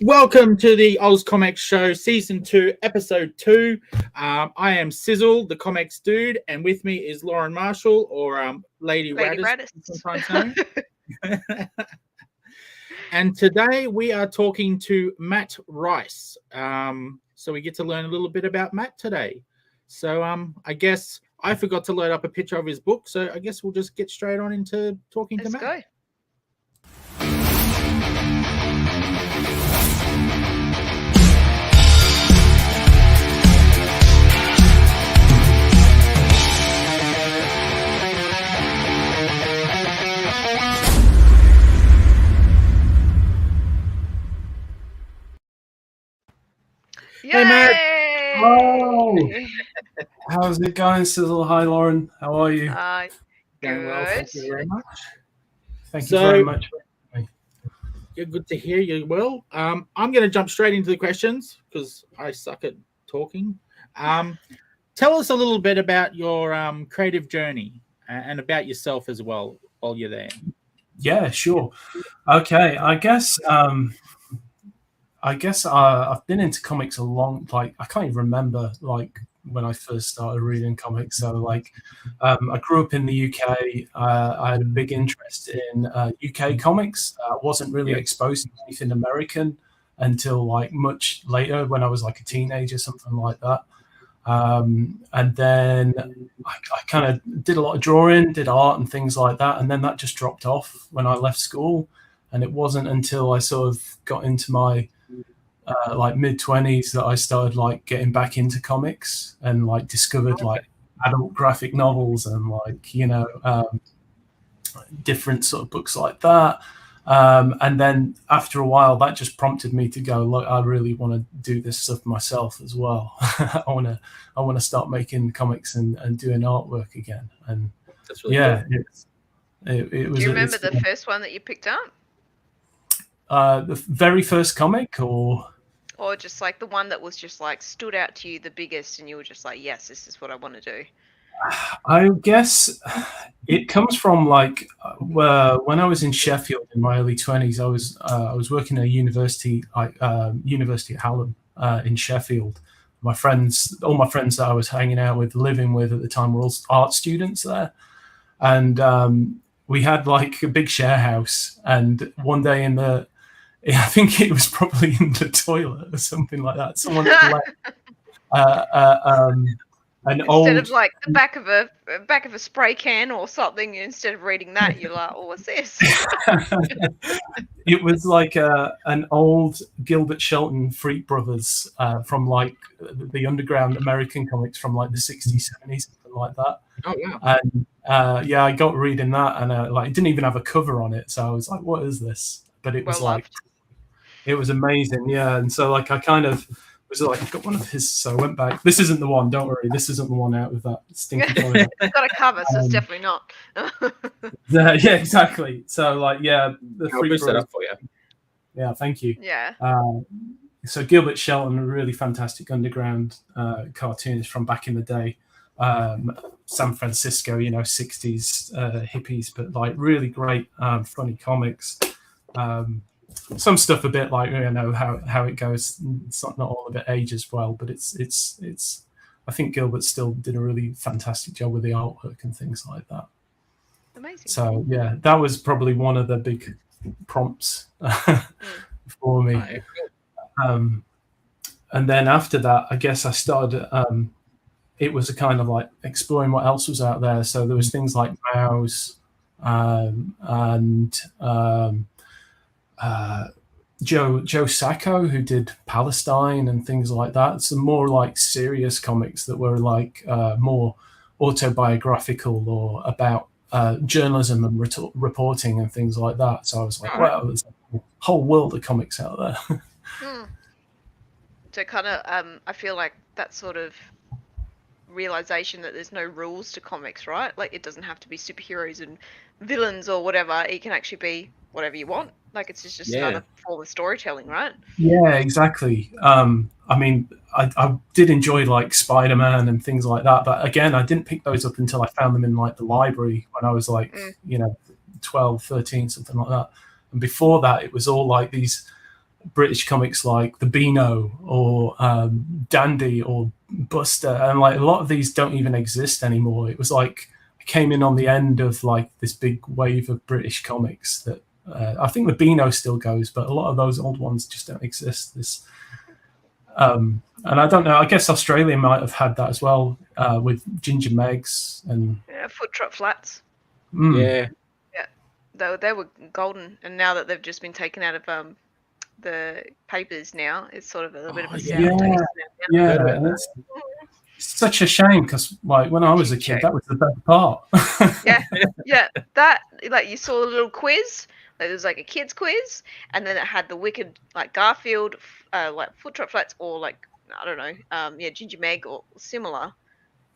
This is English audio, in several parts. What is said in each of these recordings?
Welcome to the AusComX show, season 2, episode 2. I am Sizzle, the comics dude, and with me is Lauren Marshall, or Lady Rattus, Rattus. sometimes known. And today we are talking to Matt Rice. So we get to learn a little bit about Matt today. So I guess I forgot to load up a picture of his book, so I guess we'll just get straight on into talking to Matt. Let's go. Hey, Matt. Oh, how's it going, Sizzle? Hi, Lauren. How are you? Going well, thank you very much. Thank you very much. You're good to hear you. Well, I'm going to jump straight into the questions because I suck at talking. Tell us a little bit about your creative journey and about yourself as well while you're there. Yeah, sure. Okay, I guess I've been into comics a long, I can't even remember when I first started reading comics. So I grew up in the UK. I had a big interest in UK comics. I wasn't really exposed to anything American until much later when I was a teenager, something like that. And then I kind of did a lot of drawing, did art and things like that. And then that just dropped off when I left school. And it wasn't until I sort of got into my mid-20s that I started getting back into comics and discovered adult graphic novels and different sort of books like that. And then after a while, that just prompted me to go, look, I really want to do this stuff myself as well. I want to start making comics and doing artwork again. And that's really cool. It was. Do you remember the first one that you picked up? The very first comic, or just the one that was just stood out to you the biggest, and you were just like, yes, this is what I want to do. I guess it comes from when I was in Sheffield in my early 20s. I was working at a university, University of Hallam in Sheffield. All my friends that I was hanging out with, living with at the time, were all art students there, and we had a big share house. And one day I think it was probably in the toilet or something like that, someone had left an instead of the back of a spray can or something. Instead of reading that, you're like, oh, what's this? It was an old Gilbert Shelton Freak Brothers from the underground American comics from the 60s, 70s, something like that. Oh yeah. And I got reading that, and it didn't even have a cover on it, so I was like, what is this? But it was it was amazing, yeah. And so I kind of was I've got one of his, so I went back. This isn't the one, don't worry. This isn't the one out with that stinky toilet. It's got a cover, so it's definitely not. Yeah, exactly. So the I'll boost that up for you. Yeah, thank you. Yeah. So Gilbert Shelton, a really fantastic underground cartoonist from back in the day. San Francisco, 60s hippies, but really great, funny comics. Some stuff a bit how it goes. It's not all of it ages well, but it's. I think Gilbert still did a really fantastic job with the artwork and things like that. Amazing. So yeah, that was probably one of the big prompts for me. And then after that, I guess I started. It was a kind of exploring what else was out there. So there was things like Mouse and Joe Sacco, who did Palestine and things like that. Some more serious comics that were more autobiographical or about journalism and reporting and things like that. So I was like, wow, there's a whole world of comics out there. So kind of, I feel like that sort of realization that there's no rules to comics, right? It doesn't have to be superheroes and villains or whatever. It can actually be whatever you want. It's just another form of storytelling, right? Yeah, exactly. I mean, I did enjoy Spider-Man and things like that, but again, I didn't pick those up until I found them in the library when I was 12, 13, something like that. And before that, it was all these British comics like the Beano or Dandy or Buster, and like a lot of these don't even exist anymore. It was like I came in on the end of like this big wave of British comics that I think the Beano still goes, but a lot of those old ones just don't exist. And I don't know. I guess Australia might have had that as well with Ginger Megs and Foot Trot Flats. Yeah. They were golden, and now that they've just been taken out of the papers, now it's sort of a little bit of a sour taste. Yeah, it's such a shame because like when I was a kid, that was the best part. yeah. That like you saw a little quiz. Like, there was like a kids quiz, and then it had the wicked like Garfield, like Foot Trot Flats, or like I don't know, Ginger Meg or similar.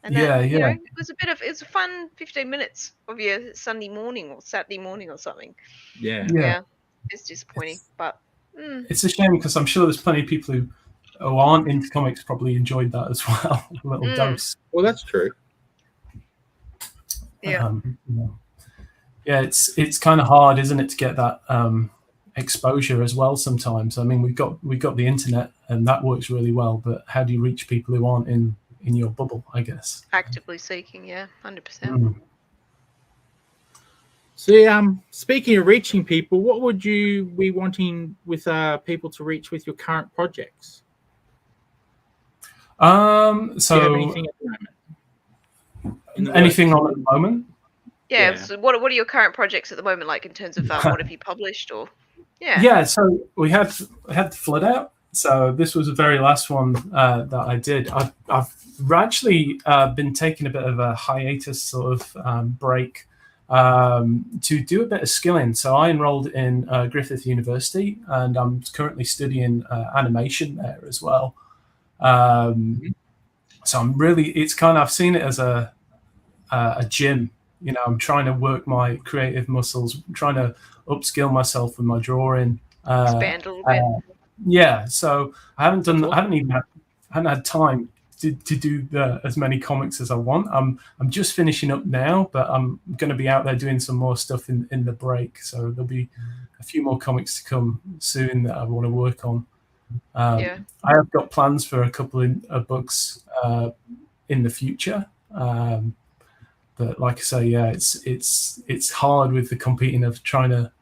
And then, you know, it was a fun 15 minutes of your Sunday morning or Saturday morning or something. Yeah. It's disappointing, but it's a shame because I'm sure there's plenty of people who aren't into comics probably enjoyed that as well. A little dose. Well, that's true. Yeah. It's kind of hard, isn't it, to get that exposure as well sometimes. I mean, we've got the internet and that works really well, but how do you reach people who aren't in your bubble, I guess? Actively seeking, 100%. So, speaking of reaching people, what would you be wanting with people to reach with your current projects? So do you have anything at the moment? Anything on at the moment? Yeah. So what are your current projects at the moment, like in terms of what have you published or? Yeah. So we had the Flood Out. So this was the very last one that I did. I've actually been taking a bit of a hiatus sort of break to do a bit of skilling. So I enrolled in Griffith University, and I'm currently studying animation there as well. So I've seen it as a gym. You know, I'm trying to work my creative muscles, I'm trying to upskill myself with my drawing. Expand a little bit. Yeah, so I haven't had time to do as many comics as I want. I'm just finishing up now, but I'm going to be out there doing some more stuff in the break. So there'll be a few more comics to come soon that I want to work on. I have got plans for a couple of books in the future. But like I say, it's hard with the competing of trying to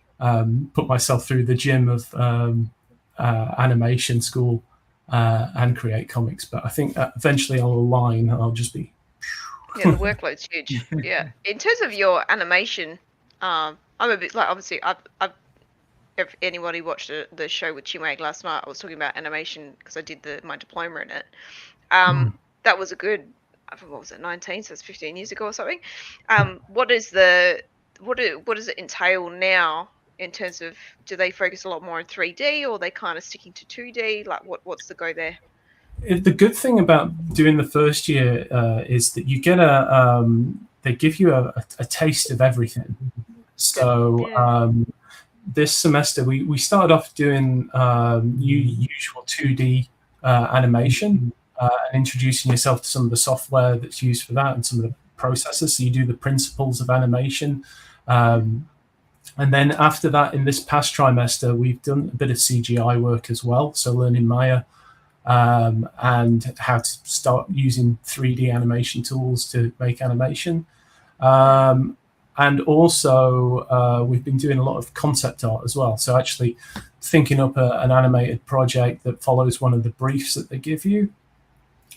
put myself through the gym of animation school and create comics. But I think eventually I'll align and I'll just be... The workload's huge. Yeah. In terms of your animation, I'm a bit like, obviously, if anybody watched the show with Chimwag last night, I was talking about animation because I did my diploma in it. That was a good... what was it, 19, so it's 15 years ago or something. What does it entail now in terms of, do they focus a lot more on 3D or are they kind of sticking to 2D? Like what's the go there? The good thing about doing the first year is that you get they give you a taste of everything. So this semester we started off doing usual 2D animation. And introducing yourself to some of the software that's used for that and some of the processes. So you do the principles of animation. And then after that, in this past trimester, we've done a bit of CGI work as well. So learning Maya and how to start using 3D animation tools to make animation. And also we've been doing a lot of concept art as well. So actually thinking up an animated project that follows one of the briefs that they give you,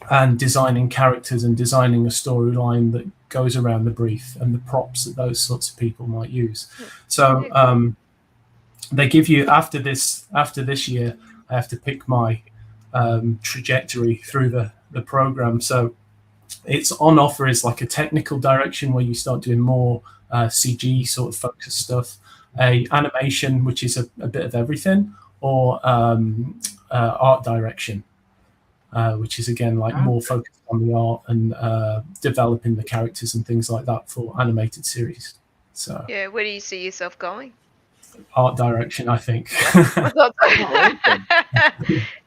and designing characters and designing a storyline that goes around the brief and the props that those sorts of people might use. So they give you, after this year, I have to pick my trajectory through the program. So it's on offer is like a technical direction where you start doing more CG sort of focused stuff, a animation, which is a bit of everything, or art direction. Which is again like more focused on the art and developing the characters and things like that for animated series. So where do you see yourself going? Art direction, I think.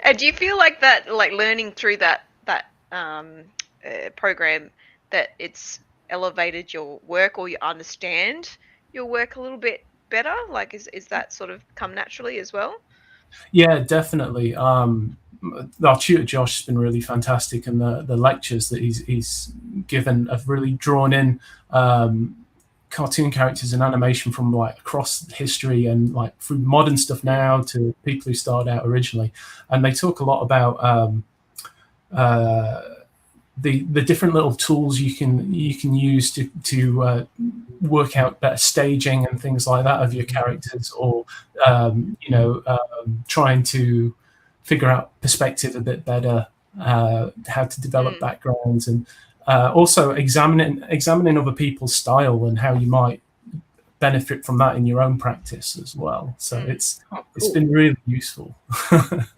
And do you feel like that, like learning through that program, that it's elevated your work, or you understand your work a little bit better? Like is that sort of come naturally as well? Yeah, definitely. Our tutor Josh has been really fantastic, and the lectures that he's given have really drawn in cartoon characters and animation from like across history and like through modern stuff now to people who started out originally. And they talk a lot about the different little tools you can use to work out better staging and things like that of your characters, or trying to figure out perspective a bit better, how to develop backgrounds, and also examining other people's style and how you might benefit from that in your own practice as well. So it's been really useful.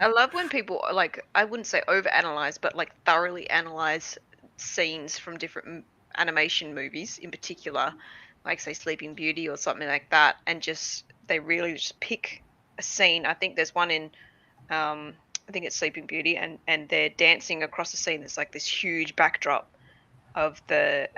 I love when people like, I wouldn't say overanalyze, but like thoroughly analyze scenes from different animation movies in particular, like say Sleeping Beauty or something like that, and just they really just pick a scene. I think there's one in I think it's Sleeping Beauty, and they're dancing across a scene that's like this huge backdrop of the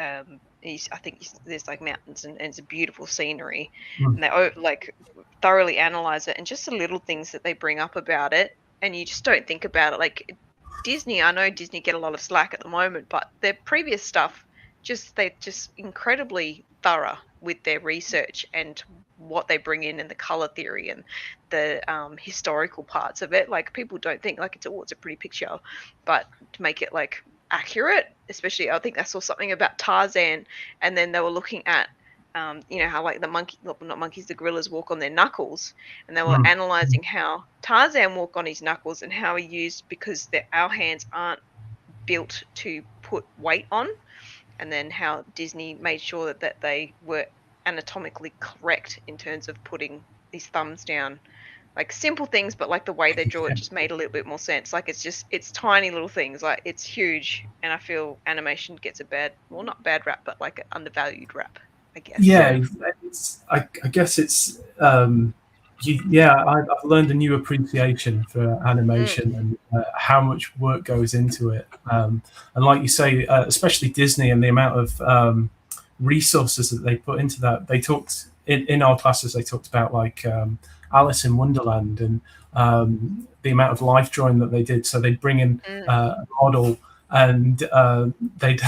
I think there's like mountains and it's a beautiful scenery, and they like thoroughly analyze it, and just the little things that they bring up about it, and you just don't think about it. Like Disney, I know Disney get a lot of slack at the moment, but their previous stuff, they're just incredibly thorough with their research and what they bring in, and the color theory and the historical parts of it. Like people don't think like it's a pretty picture, but to make it like accurate, especially I think I saw something about Tarzan, and then they were looking at how like the gorillas walk on their knuckles, and they were analyzing how Tarzan walked on his knuckles and how he used, because our hands aren't built to put weight on, and then how Disney made sure that they were anatomically correct in terms of putting his thumbs down. Like simple things, but like the way they draw it just made a little bit more sense. Like it's tiny little things, like it's huge, and I feel animation gets not bad rap, but like an undervalued rap, I guess. Yeah, I guess it's I've learned a new appreciation for animation and how much work goes into it. And like you say, especially Disney and the amount of resources that they put into that. They talked in our classes. They talked about like Alice in Wonderland and the amount of life drawing that they did. So they'd bring in a model, and they'd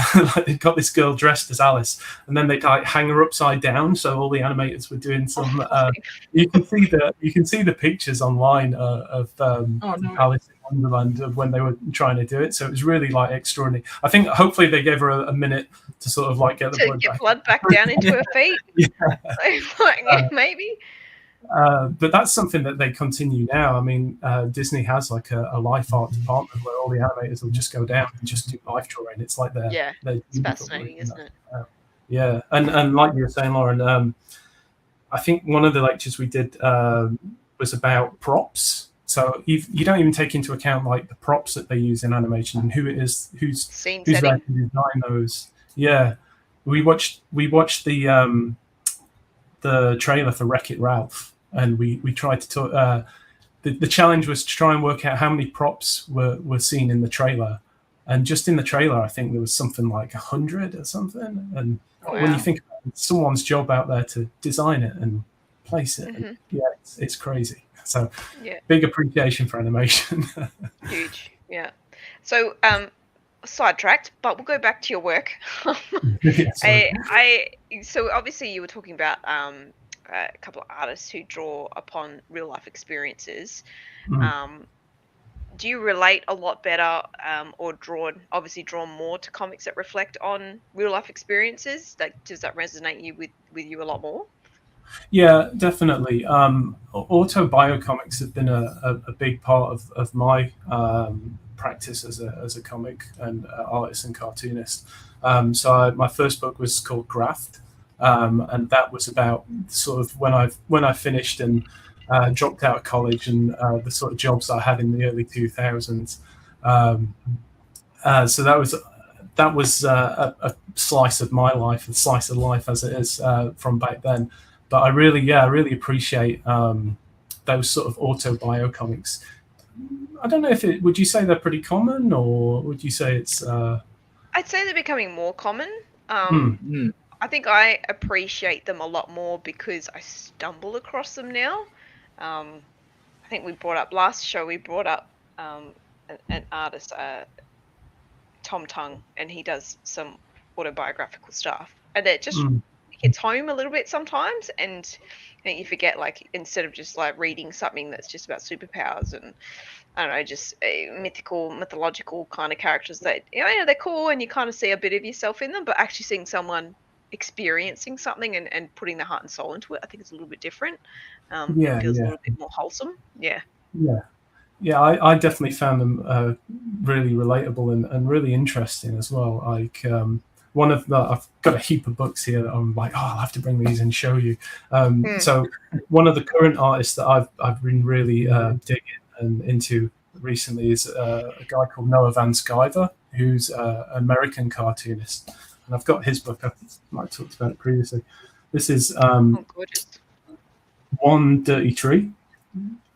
got this girl dressed as Alice, and then they'd like hang her upside down. So all the animators were doing some. You can see the pictures online of Alice in Wonderland of when they were trying to do it. So it was really like extraordinary. I think hopefully they gave her a minute to sort of like get the blood back down into her feet. Maybe. But that's something that they continue now. I mean, Disney has like a life art department where all the animators will just go down and just do life drawing. It's like it's fascinating, isn't it? Yeah, and like you were saying, Lauren, I think one of the lectures we did was about props. So you don't even take into account like the props that they use in animation and who it is who's there to design those. Yeah, we watched the trailer for Wreck-It Ralph. And we tried to talk. The challenge was to try and work out how many props were seen in the trailer, and just in the trailer, I think there was something like 100 or something. And when you think about it, someone's job out there to design it and place it, and, it's crazy. So big appreciation for animation. Huge, yeah. So sidetracked, but we'll go back to your work. So obviously you were talking about a couple of artists who draw upon real life experiences. Do you relate a lot better or draw more to comics that reflect on real life experiences? Does that resonate with you a lot more? Yeah, definitely. Autobiocomics have been a big part of my practice as a comic and artist and cartoonist. So my first book was called Graft. And that was about sort of when I finished and dropped out of college and the sort of jobs I had in the early 2000s. So that was a slice of my life, a slice of life as it is from back then. But I really appreciate those sort of autobiocomics. I don't know would you say they're pretty common, or would you say it's? I'd say they're becoming more common. I think I appreciate them a lot more because I stumble across them now. I think we brought up last show. We brought up an artist, Tom Tongue, and he does some autobiographical stuff, and it just hits home a little bit sometimes. And I think you forget, like, instead of just like reading something that's just about superpowers and I don't know, just mythological kind of characters that they're cool and you kind of see a bit of yourself in them, but actually seeing someone experiencing something and putting their heart and soul into it, I think it's a little bit different. It feels a little bit more wholesome. Yeah, I definitely found them really relatable and really interesting as well. Like one of the, I've got a heap of books here that I'm like, I'll have to bring these and show you. So one of the current artists that I've been really digging and into recently is a guy called Noah Van Sciver, who's an American cartoonist, and I've got his book. I might have talked about it previously. This is gorgeous. One Dirty Tree.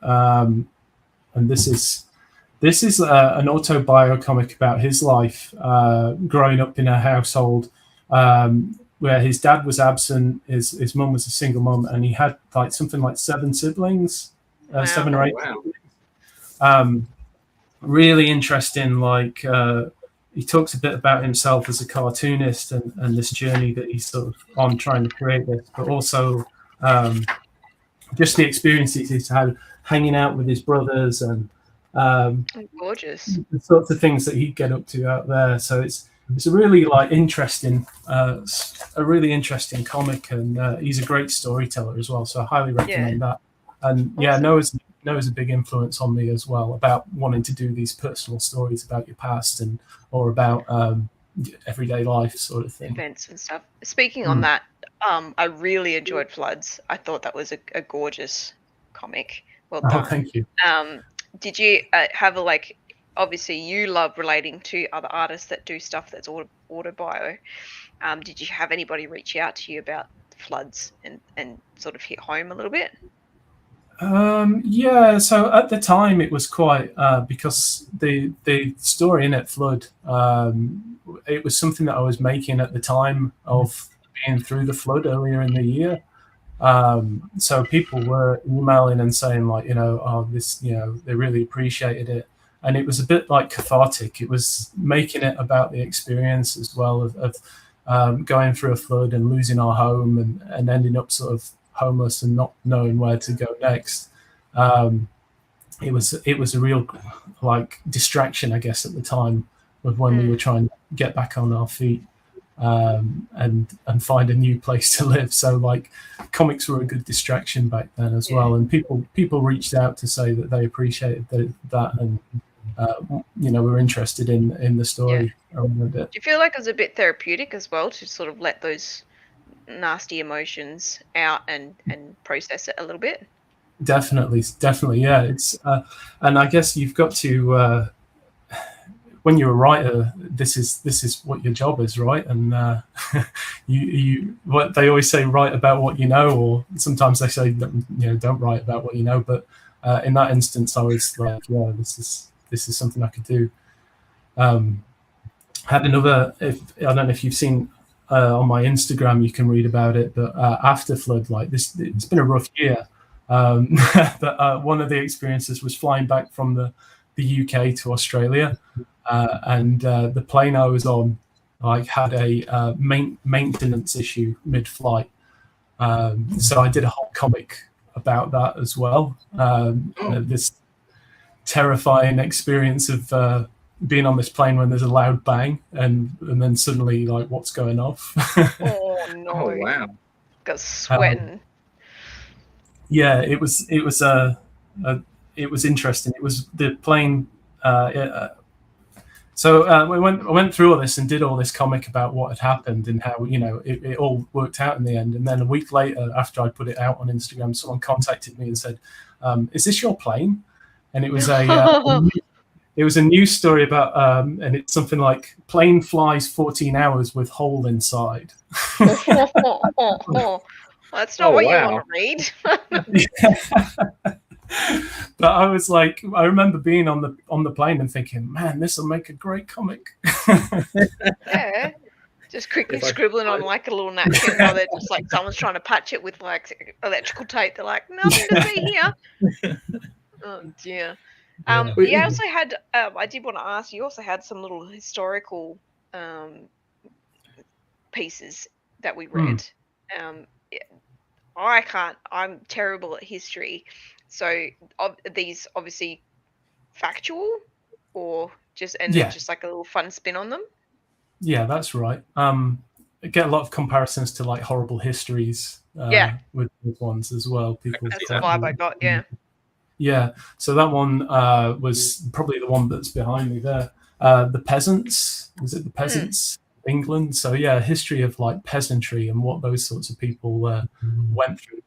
And this is an autobio comic about his life growing up in a household where his dad was absent, his mum was a single mum, and he had like something like 7 siblings, 7 or 8 siblings. Really interesting. Like he talks a bit about himself as a cartoonist and this journey that he's sort of on trying to create this, but also just the experiences he's had hanging out with his brothers and gorgeous, the sorts of things that he'd get up to out there. So it's a really like interesting, a really interesting comic, and he's a great storyteller as well. So I highly recommend that. And awesome. Noah's a big influence on me as well about wanting to do these personal stories about your past or about everyday life sort of thing, events and stuff. Speaking on that, I really enjoyed Floods. I thought that was a gorgeous comic. Well done. Thank you. Did you have obviously you love relating to other artists that do stuff that's autobio. Did you have anybody reach out to you about Floods and sort of hit home a little bit? Yeah, so at the time it was quite because the story in it, Flood, it was something that I was making at the time of being through the flood earlier in the year. So people were emailing and saying like, they really appreciated it, and it was a bit like cathartic. It was making it about the experience as well of going through a flood and losing our home and ending up sort of homeless and not knowing where to go next. It was a real like distraction, I guess, at the time of when we were trying to get back on our feet. And find a new place to live. So like comics were a good distraction back then as well, and people reached out to say that they appreciated that and were interested in the story around it. Do you feel like it was a bit therapeutic as well to sort of let those nasty emotions out and process it a little bit? Definitely, yeah. It's and I guess you've got to when you're a writer, this is what your job is, right? And you what they always say, write about what you know, or sometimes they say don't write about what you know. But in that instance, I was like, this is something I could do. Had another. I don't know if you've seen on my Instagram, you can read about it. But after Flood, like this, it's been a rough year. But one of the experiences was flying back from the UK to Australia. And the plane I was on had a maintenance issue mid-flight. So I did a whole comic about that as well. This terrifying experience of being on this plane when there's a loud bang and then suddenly like what's going off. Oh no! Oh wow! Got sweating. It was interesting. It was the plane. So I went through all this and did all this comic about what had happened and how it all worked out in the end. And then a week later, after I put it out on Instagram, someone contacted me and said, "Is this your plane?" And it was a news story about and it's something like plane flies 14 hours with hole inside. That's not what you want to read. But I was like, I remember being on the plane and thinking, man, this will make a great comic. Yeah, just quickly scribbling on like a little napkin while they're just like someone's trying to patch it with like electrical tape. They're like, nothing to see here. Oh dear. Yeah. You also had. I did want to ask. You also had some little historical pieces that we read. Yeah, I can't. I'm terrible at history. So, these obviously factual, or just Yeah. just like a little fun spin on them. Yeah, that's right. I get a lot of comparisons to like horrible histories Yeah. with ones as well. People That's the vibe I got. Yeah. Yeah, so that one was probably the one that's behind me there. The Peasants, was it the Peasants? England. So yeah, history of like peasantry and what those sorts of people went through.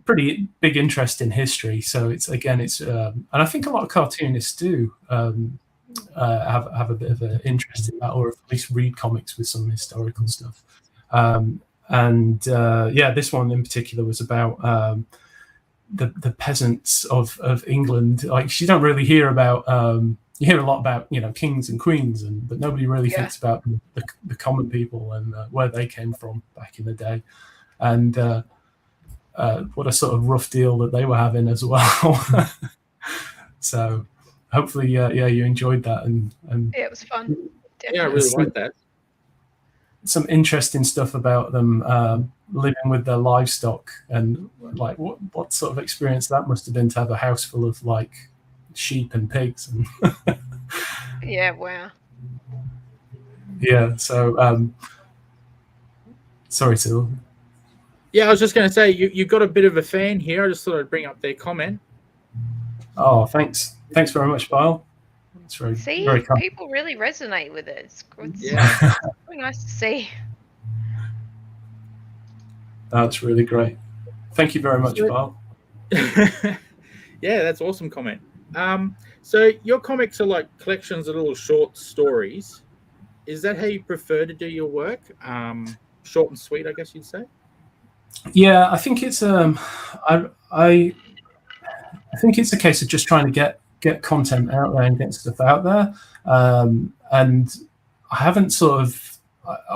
Pretty big interest in history. So it's and I think a lot of cartoonists do have a bit of an interest in that, or at least read comics with some historical stuff. This one in particular was about the peasants of England. Like, you don't really hear about. You hear a lot about kings and queens, but nobody really thinks about the common people and where they came from back in the day, and what a sort of rough deal that they were having as well. So hopefully, you enjoyed that, and yeah, it was fun. Definitely. Yeah, I really like that. Some interesting stuff about them living with their livestock, and like what sort of experience that must have been to have a house full of like sheep and pigs. And yeah, wow. Yeah, so sorry, Sizzle. Yeah, I was just going to say, you got a bit of a fan here. I just thought I'd bring up their comment. Oh, thanks very much, Bile. It's very kind. People really resonate with it. It's Yeah. really nice to see. That's really great. Thank you very much, Bile. Yeah, that's awesome comment. So your comics are like collections of little short stories. Is that how you prefer to do your work? Short and sweet, I guess you'd say. Yeah, I think it's I think it's a case of just trying to get content out there and get stuff out there. And I haven't sort of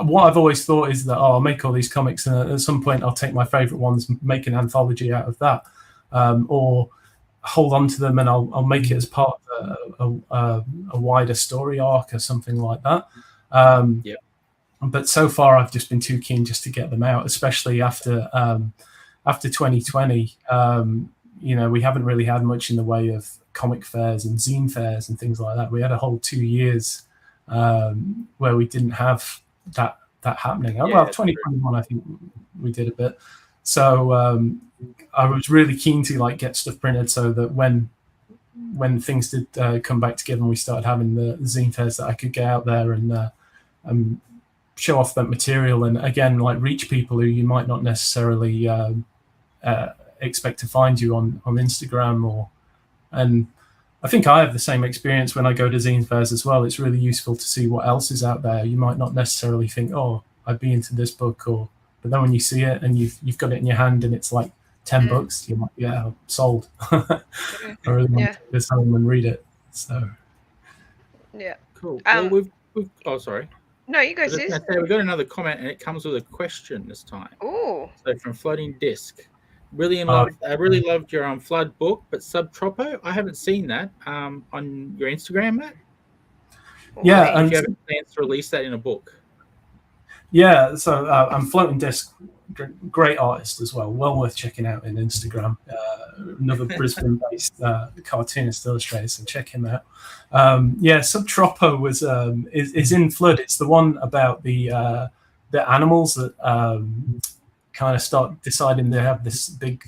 what I've always thought is that I'll make all these comics and at some point I'll take my favorite ones, make an anthology out of that, or hold on to them and I'll make it as part of a wider story arc or something like that. But so far I've just been too keen just to get them out, especially after 2020. We haven't really had much in the way of comic fairs and zine fairs and things like that. We had a whole 2 years where we didn't have that happening. Yeah, well, 2021 I think we did a bit. So I was really keen to like get stuff printed so that when things did come back together and we started having the zine fairs, that I could get out there and show off that material, and again like reach people who you might not necessarily expect to find you on Instagram and I think I have the same experience when I go to zine fairs as well. It's really useful to see what else is out there. You might not necessarily think, oh, I'd be into this book, but then when you see it and you've got it in your hand and it's like $10, you're like, yeah, sold. I really want to take this home and read it. So yeah, cool. Well, we've oh, sorry. No, you go, Sis. We got another comment, and it comes with a question this time. Oh. So from Floating Disc. I really loved your Flood book, but Subtropo, I haven't seen that on your Instagram, Matt. Yeah, and you have plans to release that in a book. Yeah, so I'm Floating Disc, great artist as well, well worth checking out in Instagram. Another Brisbane-based cartoonist illustrator, so check him out. Subtropo was is in Flood. It's the one about the animals that kind of start deciding they have this big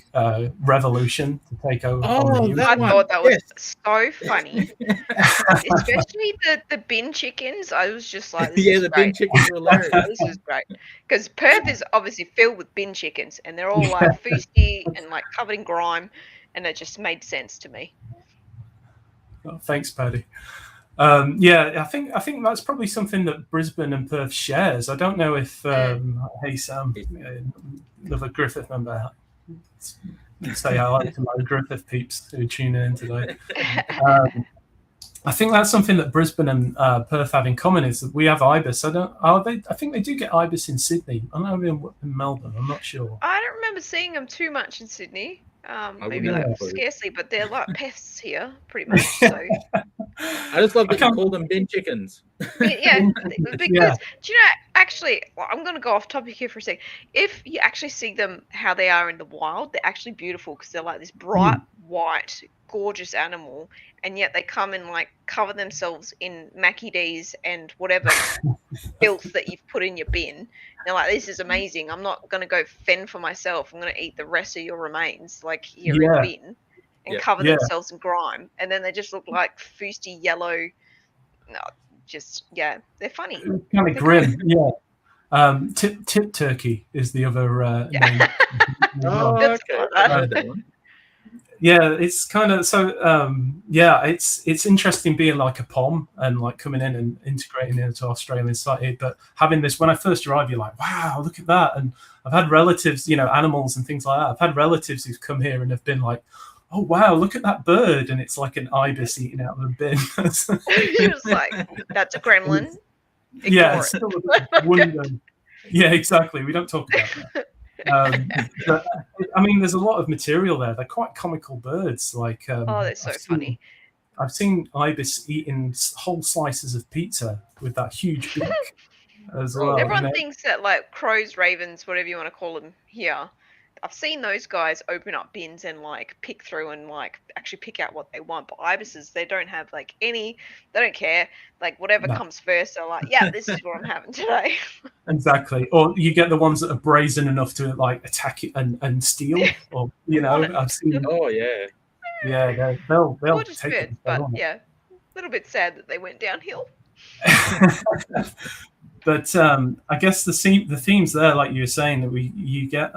revolution to take over. I thought that was so funny, especially the bin chickens. I was just like, the bin chickens were hilarious. This is great because Perth is obviously filled with bin chickens, and they're all like foosty and like covered in grime, and it just made sense to me. Oh, thanks, Paddy. I think that's probably something that Brisbane and Perth shares. I don't know if hey Sam, another Griffith member, say hello to my Griffith peeps who tune in today. I think that's something that Brisbane and Perth have in common is that we have ibis. I think they do get ibis in Sydney. I know in Melbourne. I'm not sure. I don't remember seeing them too much in Sydney. Maybe wouldn't like have a clue. scarcely, but they're like pests here, pretty much. So I just love that you call them bin chickens. yeah, because Yeah. do you know? Actually, well, I'm going to go off topic here for a second. If you actually see them how they are in the wild, they're actually beautiful because they're like this bright white, gorgeous animal, and yet they come and like cover themselves in Mackie D's and whatever filth that you've put in your bin. They're like, this is amazing. I'm not going to go fend for myself. I'm going to eat the rest of your remains, like here in the bin, and cover themselves in grime. And then they just look like foosty yellow. No, just they're funny. Kind of grim, yeah. Tip turkey is the other name. Oh, okay. I heard that one. Yeah, it's kind of so. It's interesting being like a POM and like coming in and integrating into Australian society. But having this, when I first arrived, you're like, wow, look at that. And I've had relatives, animals and things like that. I've had relatives who've come here and have been like, oh wow, look at that bird, and it's like an ibis eating out of a bin. You're just like, that's a gremlin. Yeah, it's still a wonder. Yeah, exactly. We don't talk about that. But, I mean, there's a lot of material there. They're quite comical birds. Like, they're so funny. I've seen ibis eating whole slices of pizza with that huge beak as well. Everyone thinks that like crows, ravens, whatever you want to call them here. I've seen those guys open up bins and like pick through and like actually pick out what they want. But ibises, they don't have like they don't care. Like whatever comes first, they're like, yeah, this is what I'm having today. Exactly. Or you get the ones that are brazen enough to like attack it and steal. Or I've seen. Oh yeah. Yeah, they'll just take good, it. but a little bit sad that they went downhill. But I guess the themes there, like you were saying, that you get.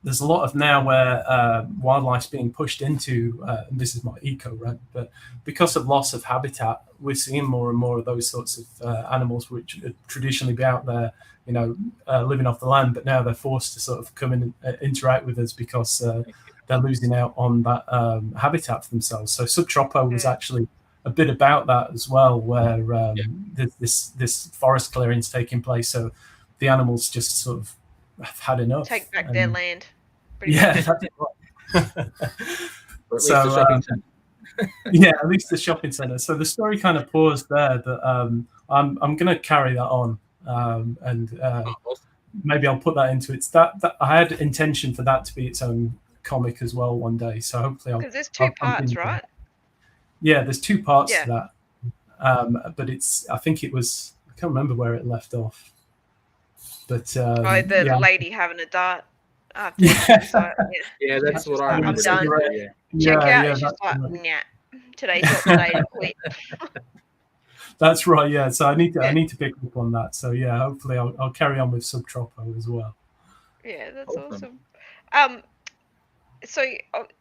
There's a lot of now where wildlife's being pushed into, and this is my eco rant, but because of loss of habitat, we're seeing more and more of those sorts of animals which would traditionally be out there, living off the land, but now they're forced to sort of come in and interact with us because they're losing out on that habitat for themselves. So Subtropo was actually a bit about that as well, where this forest clearing's taking place, so the animals just sort of have had enough. Take back their land. That's right. At least the shopping centre. So the story kind of paused there. That I'm going to carry that on, and maybe I'll put that into it. That I had intention for that to be its own comic as well one day. So hopefully because there's two parts, right? Yeah, there's two parts to that. But I think it was. I can't remember where it left off. But the lady having a dart. That's what I remember. I'm done. Check out. It's just like, nah. Today's not the day to quit. That's right. Yeah. So I need to pick up on that. So yeah, hopefully I'll carry on with Subtropo as well. Yeah, that's awesome. So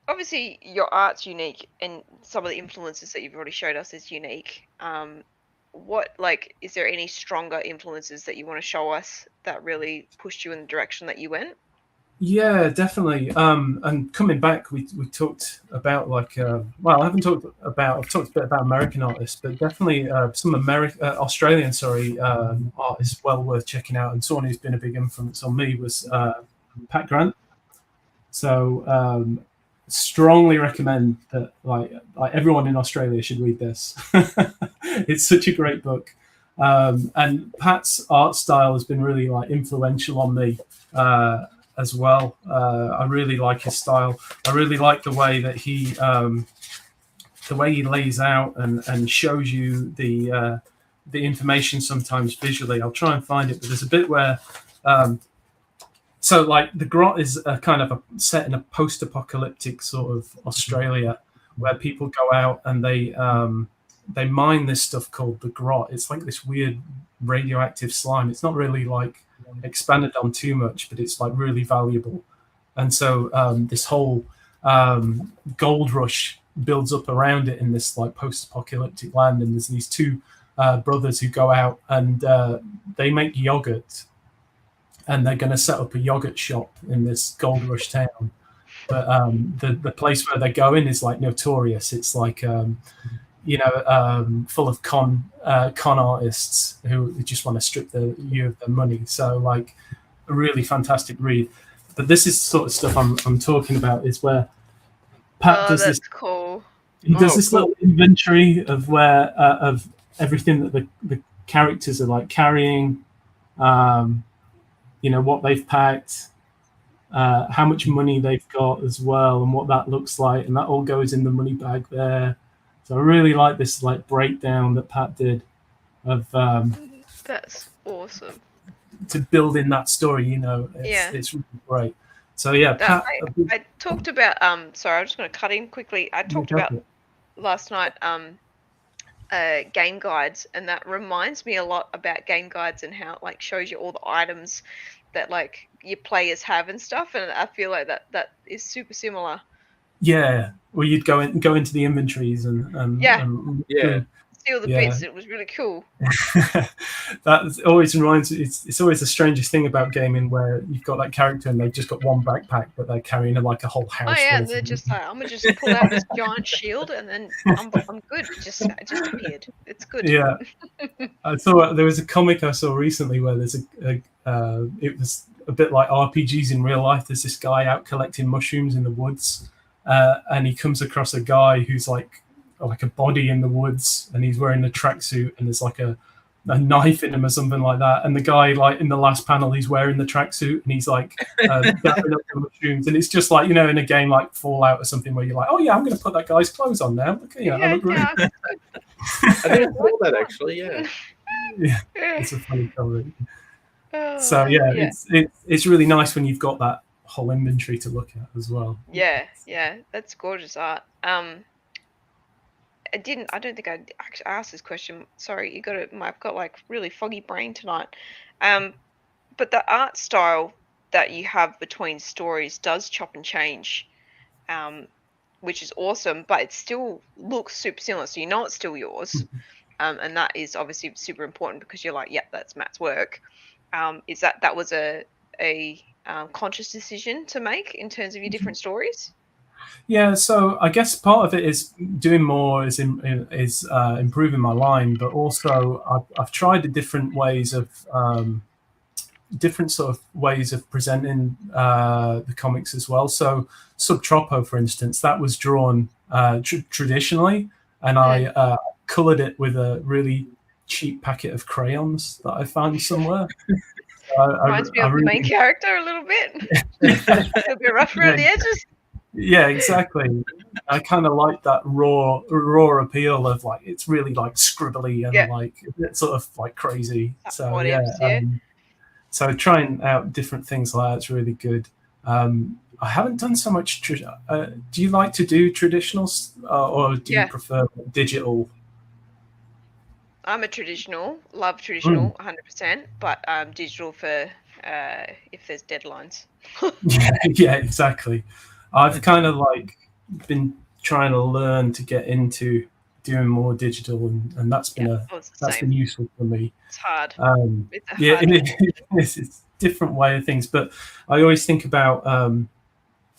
obviously your art's unique, and some of the influences that you've already showed us is unique. Is there any stronger influences that you want to show us that really pushed you in the direction that you went? Yeah, definitely. And coming back, we talked about I've talked a bit about American artists, but definitely some Australian, artists well worth checking out. And someone who's been a big influence on me was Pat Grant. So strongly recommend that like everyone in Australia should read this. It's such a great book. And Pat's art style has been really like influential on me as well. I really like his style. I really like the way that he lays out and shows you the information sometimes visually. I'll try and find it, but there's a bit where so like the grot is a kind of set in a post-apocalyptic sort of Australia where people go out and they mine this stuff called the grot. It's like this weird radioactive slime. It's not really like expanded on too much, but it's like really valuable. And so this whole gold rush builds up around it in this like post-apocalyptic land. And there's these two brothers who go out and they make yogurt, and they're going to set up a yogurt shop in this gold rush town. But the place where they're going is like notorious. It's like full of con artists who just want to strip you of their money. So like a really fantastic read. but this is sort of stuff I'm talking about, is where Pat does that's this. cool. He does this little inventory of where of everything that the characters are like carrying, what they've packed, how much money they've got as well, and what that looks like, and that all goes in the money bag there. So I really like this like breakdown that Pat did of that's awesome. to build in that story. It's really great. So yeah, Pat. I talked about sorry, I'm just going to cut in quickly. I talked about last night game guides, and that reminds me a lot about game guides and how it like shows you all the items that like your players have and stuff, and I feel like that is super similar. Yeah, well, you'd go into the inventories and steal the bits. It was really cool. That always reminds me. It's always the strangest thing about gaming, where you've got that character and they've just got one backpack, but they're carrying like a whole house. Oh yeah, they're just like, I'm gonna just pull out this giant shield and then I'm good. It just appeared. It's good. Yeah, I saw there was a comic I saw recently where there's it was a bit like RPGs in real life. There's this guy out collecting mushrooms in the woods, and he comes across a guy who's like a body in the woods, and he's wearing a tracksuit, and there's like a knife in him or something like that. And the guy, like in the last panel, he's wearing the tracksuit and he's like gathering up the mushrooms. And it's just like, in a game like Fallout or something where you're like, oh yeah, I'm going to put that guy's clothes on now. I look great. I didn't know that actually. Yeah, it's a funny cover. So yeah, it's really nice when you've got that whole inventory to look at as well. Yeah, that's gorgeous art. I don't think I actually asked this question. Sorry, I've got like really foggy brain tonight. But the art style that you have between stories does chop and change, which is awesome. But it still looks super similar, so it's still yours, and that is obviously super important because you're like, yeah, that's Matt's work. Is that was a conscious decision to make in terms of your different stories? Yeah, so I guess part of it is doing more is improving my line, but also I've tried the different ways of different sort of ways of presenting the comics as well. So Subtropo, for instance, that was drawn traditionally, and I coloured it with a really cheap packet of crayons that I found somewhere. Reminds me of the main character a little bit. A bit rough around the edges. Yeah, exactly. I kind of like that raw appeal of like it's really like scribbly and like it's sort of like crazy. So so trying out different things like that's really good. I haven't done so much. Do you like to do traditional or do you prefer digital? I'm a traditional, love traditional 100%, but digital for if there's deadlines. Yeah, exactly. I've kind of like been trying to learn to get into doing more digital, and that's been been useful for me. It's hard. It's a different way of things, but I always think about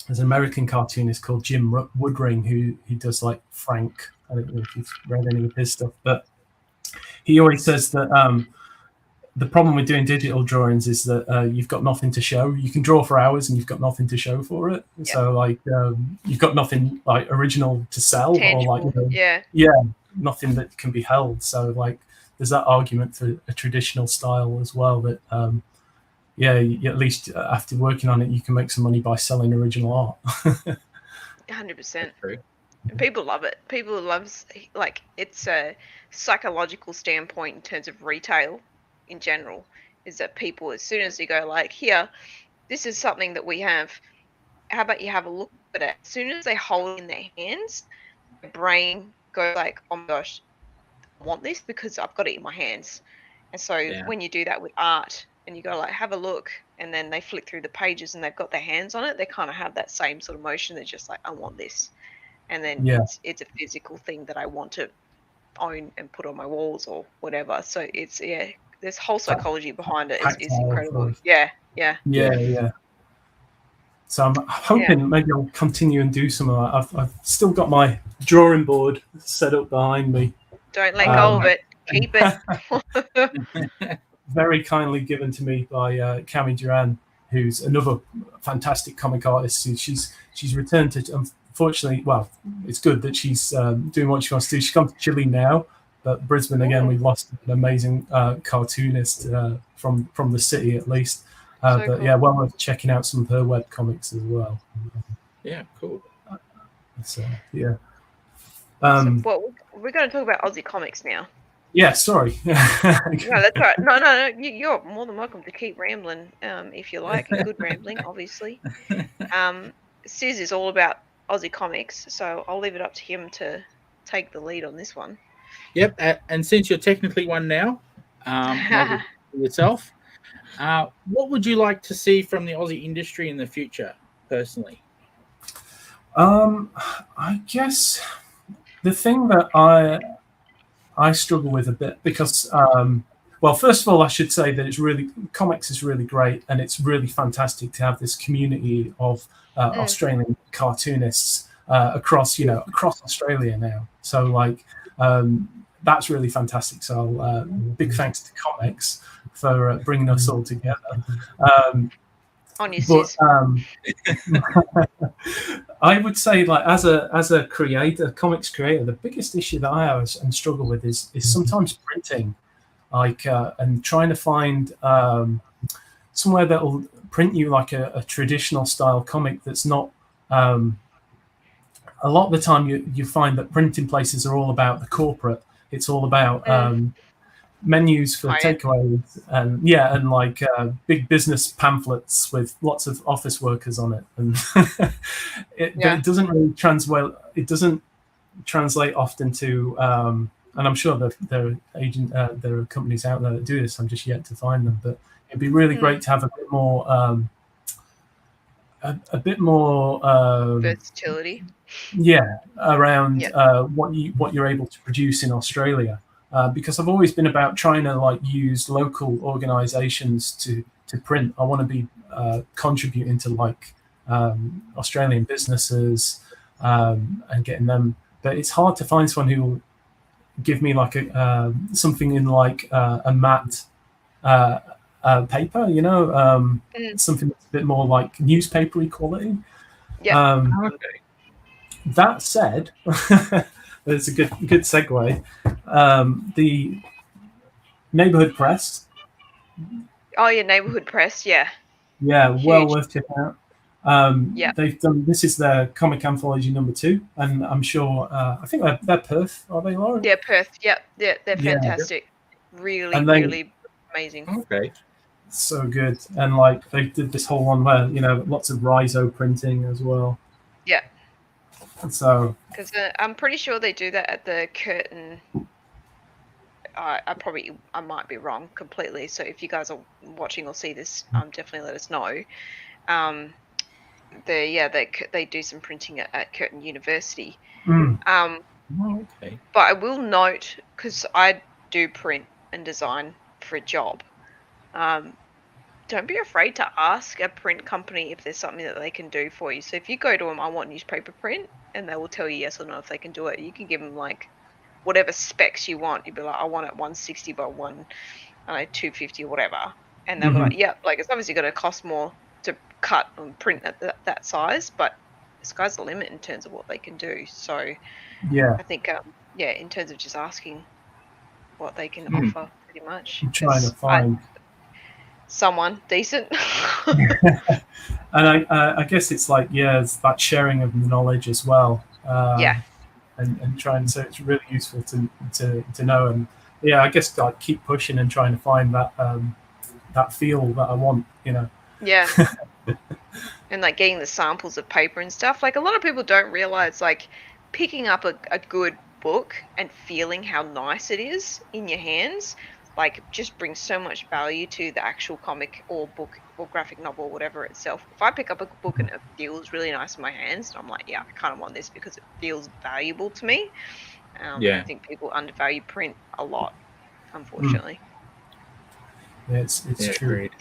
there's an American cartoonist called Jim Woodring who does like Frank. I don't know if you've read any of his stuff, but he always says that the problem with doing digital drawings is that you've got nothing to show. You can draw for hours and you've got nothing to show for it. Yep. So like you've got nothing like original to sell. Tangible. Or like nothing that can be held. So like there's that argument for a traditional style as well that at least after working on it you can make some money by selling original art. 100%. And people love it. People loves like it's a psychological standpoint in terms of retail. In general, is that people, as soon as you go like, here, this is something that we have, how about you have a look at it? As soon as they hold it in their hands, their brain goes like, oh my gosh, I want this because I've got it in my hands. And so when you do that with art and you go like, have a look, and then they flick through the pages and they've got their hands on it, they kind of have that same sort of motion. They're just like, I want this. And then it's a physical thing that I want to own and put on my walls or whatever. So it's, this whole psychology behind it is incredible. Yeah. So I'm hoping maybe I'll continue and do some of that. I've still got my drawing board set up behind me. Don't let go of it. Keep it. Very kindly given to me by Cami Duran, who's another fantastic comic artist. She's returned to, unfortunately, well, it's good that she's doing what she wants to do. She comes to Chile now, but Brisbane again, we lost an amazing cartoonist from the city at least. But cool. yeah, well worth checking out some of her web comics as well. Yeah, cool. So yeah. Well, we're going to talk about Aussie comics now. Yeah, sorry. No, that's all right. No. You're more than welcome to keep rambling if you like. Good rambling, obviously. Sizz is all about Aussie comics, so I'll leave it up to him to take the lead on this one. Yep, and since you're technically one now, yourself, what would you like to see from the Aussie industry in the future, personally? I guess the thing that I struggle with a bit because, well, first of all, I should say that comics is really great, and it's really fantastic to have this community of Australian cartoonists across Australia now. So like that's really fantastic. So big thanks to ComX for bringing us all together. On your Sizz. I would say, like, as a creator, comics creator, the biggest issue that I have and struggle with is sometimes printing, like, and trying to find somewhere that will print you like a traditional style comic that's not. A lot of the time, you find that printing places are all about the corporate. It's all about menus for takeaways and like big business pamphlets with lots of office workers on it, and but it doesn't really translate. It doesn't translate often to and I'm sure that there are companies out there that do this. I'm just yet to find them, but it'd be really great to have a bit more versatility around what you're able to produce in Australia. Because I've always been about trying to like use local organizations to print. I want to be contributing to like Australian businesses and getting them. But it's hard to find someone who will give me like something in like a matte paper, something that's a bit more like newspapery quality. Yeah. That said, it's a good segue. The neighborhood press. Oh, your neighborhood press, yeah. Yeah, huge. Well worth checking out. They've done. This is their comic anthology #2, and I'm sure. I think they're Perth, are they, Lauren? Yeah, Perth. Yep, yeah, they're fantastic. Really, really amazing. Okay. So good, and like they did this whole one where lots of Riso printing as well. Yeah. So. Because I'm pretty sure they do that at the Curtin. I might be wrong completely. So if you guys are watching or see this, definitely let us know. They do some printing at Curtin University. Okay. But I will note, because I do print and design for a job, don't be afraid to ask a print company if there's something that they can do for you. So if you go to them, I want newspaper print, and they will tell you yes or no if they can do it. You can give them like whatever specs you want. You'd be like, I want it 160 by 250 or whatever, and they'll be like, yeah, like it's obviously going to cost more to cut and print at that size, but the sky's the limit in terms of what they can do. So yeah, I think in terms of just asking what they can offer, pretty much. I'm trying to find someone decent. And I guess it's like it's that sharing of knowledge as well. And trying, so it's really useful to know, and I guess like keep pushing and trying to find that feel that I want, Yeah. And like getting the samples of paper and stuff. Like a lot of people don't realize like picking up a good book and feeling how nice it is in your hands, like just brings so much value to the actual comic or book or graphic novel or whatever itself. If I pick up a book and it feels really nice in my hands, I'm like, I kind of want this because it feels valuable to me. I think people undervalue print a lot, unfortunately. It's true. Agreed.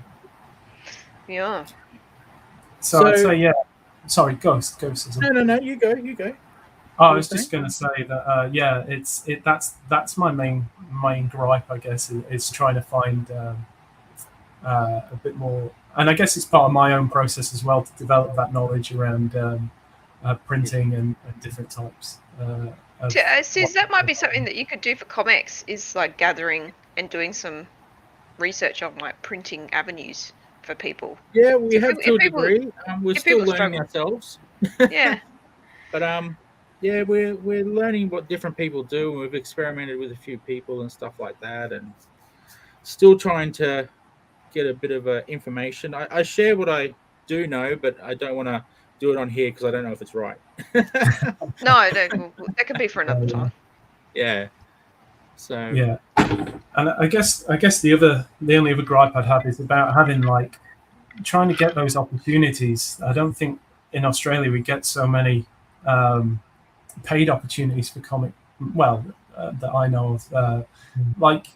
Yeah. So I'd say Sorry, go. Sizzle. No, you go. I was just going to say that that's my main gripe, I guess, is trying to find a bit more. And I guess it's part of my own process as well to develop that knowledge around printing and different types. Sis, that might be something that you could do for ComX, is like gathering and doing some research on like printing avenues for people. Yeah, we So have to a degree. We're if still people learning struggle. ourselves. Yeah. But yeah, we're learning what different people do, and we've experimented with a few people and stuff like that, and still trying to get a bit of information. I share what I do know, but I don't want to do it on here because I don't know if it's right. No, that could be for another time. Yeah. So yeah, and I guess the only other gripe I'd have is about having like trying to get those opportunities. I don't think in Australia we get so many paid opportunities for comic. Well, that I know of. Like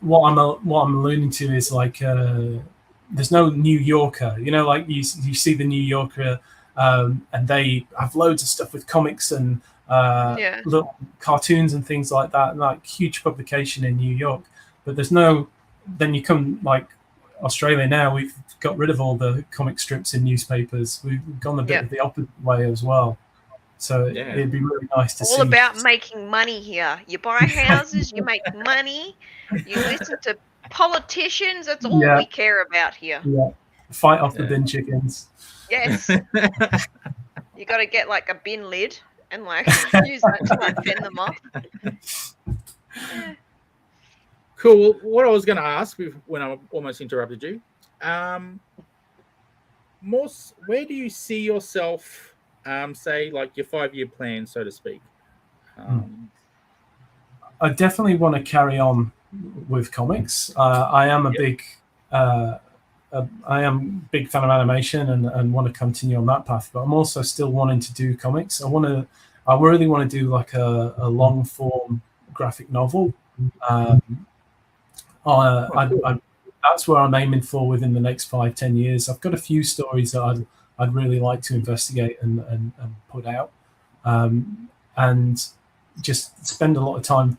what I'm alluding to is like there's no New Yorker. You know, like you see the New Yorker, and they have loads of stuff with comics and little cartoons and things like that, and like huge publication in New York. But there's no. Then you come like Australia now. We've got rid of all the comic strips in newspapers. We've gone a bit of the opposite way as well. So it'd be really nice to see. All about making money here. You buy houses, you make money, you listen to politicians. That's all we care about here. Yeah, fight off the bin chickens. Yes. You got to get like a bin lid and like use that to like fend them off. Yeah. Cool. What I was going to ask when I almost interrupted you, where do you see yourself? Say like your 5-year plan, so to speak. I definitely want to carry on with comics. I am a big fan of animation and want to continue on that path. But I'm also still wanting to do comics. I really want to do like a long form graphic novel. That's where I'm aiming for within the next 5-10 years. I've got a few stories that I'd really like to investigate and put out, and just spend a lot of time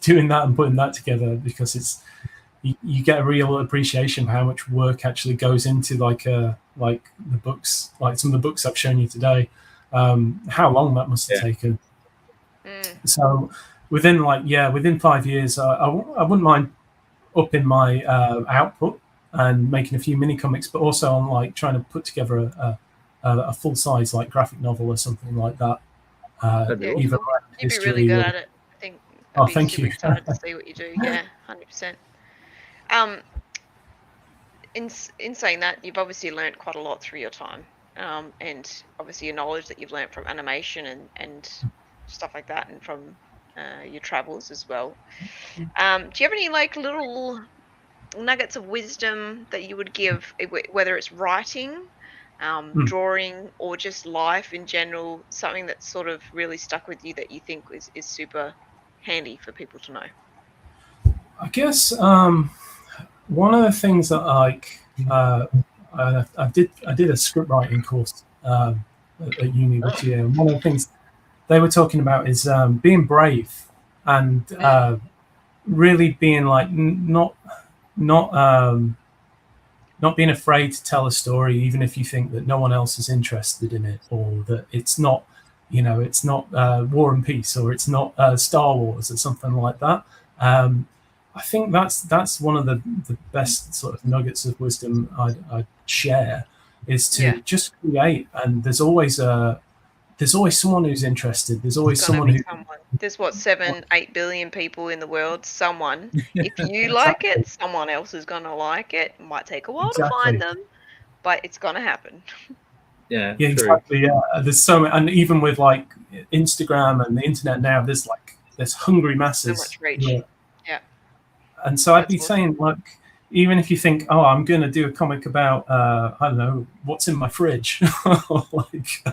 doing that and putting that together, because you get a real appreciation of how much work actually goes into like the books, like some of the books I've shown you today, how long that must have taken. So within 5 years, I wouldn't mind upping my output and making a few mini comics, but also on like trying to put together a full size like graphic novel or something like that. You'd be really good at it. I think. Thank you. Excited to see what you do. Yeah, 100%. In saying that, you've obviously learned quite a lot through your time, and obviously your knowledge that you've learned from animation and stuff like that, and from your travels as well. Do you have any like little nuggets of wisdom that you would give, whether it's writing, drawing, or just life in general, something that's sort of really stuck with you that you think is super handy for people to know? I guess one of the things that I did a script writing course at uni this year, and one of the things they were talking about is being brave and really being like not being afraid to tell a story, even if you think that no one else is interested in it, or that it's not War and Peace, or it's not Star Wars or something like that. I think that's one of the best sort of nuggets of wisdom I'd share, is to just create. And there's always someone who's interested. There's always someone who. There's 7-8 billion people in the world. Someone, if you like it, someone else is gonna like it. It might take a while to find them, but it's gonna happen. Yeah, exactly. Yeah, there's so many, and even with like Instagram and the internet now, there's hungry masses. So much reach. Yeah. And so I'd be saying, like, even if you think, oh, I'm going to do a comic about, I don't know, what's in my fridge, like,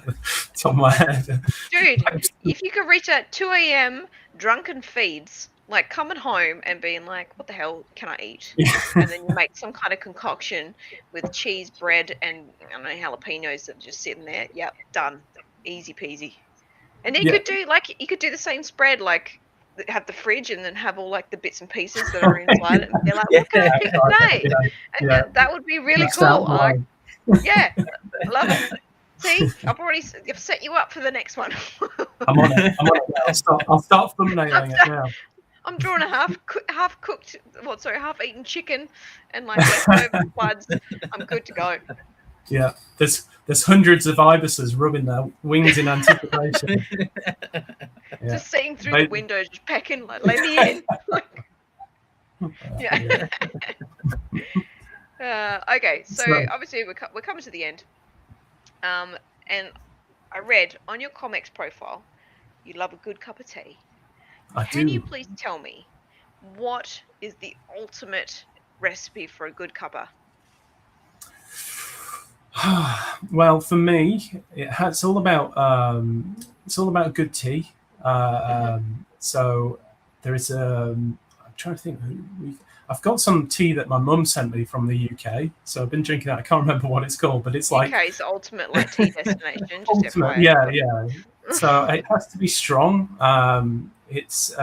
top of my head. Dude, if you could reach at 2 a.m. drunken feeds, like coming home and being like, what the hell can I eat? And then you make some kind of concoction with cheese, bread, and I don't know, jalapenos that are just sitting there. Yep, done. Easy peasy. And then you could do the same spread, like have the fridge and then have all like the bits and pieces that are inside it, and they're like, Yeah. "What can I pick today?" And that would be really cool. Like, yeah, I love it. See, I've set you up for the next one. I'm on it. I'll start thumbnailing it now. I'm drawing a half-eaten chicken and like leftover floods. I'm good to go. Yeah, there's hundreds of ibises rubbing their wings in anticipation. Just seeing through the window, just pecking, like, let me in. Yeah. Okay, so obviously we're coming to the end. And I read on your ComX profile, you love a good cup of tea. Can you please tell me what is the ultimate recipe for a good cuppa? Well, for me, it's all about good tea. So there is I'm trying to think. I've got some tea that my mum sent me from the UK, so I've been drinking that. I can't remember what it's called, but it's like UK's ultimate like tea destination. Ultimate, yeah. So it has to be strong. It's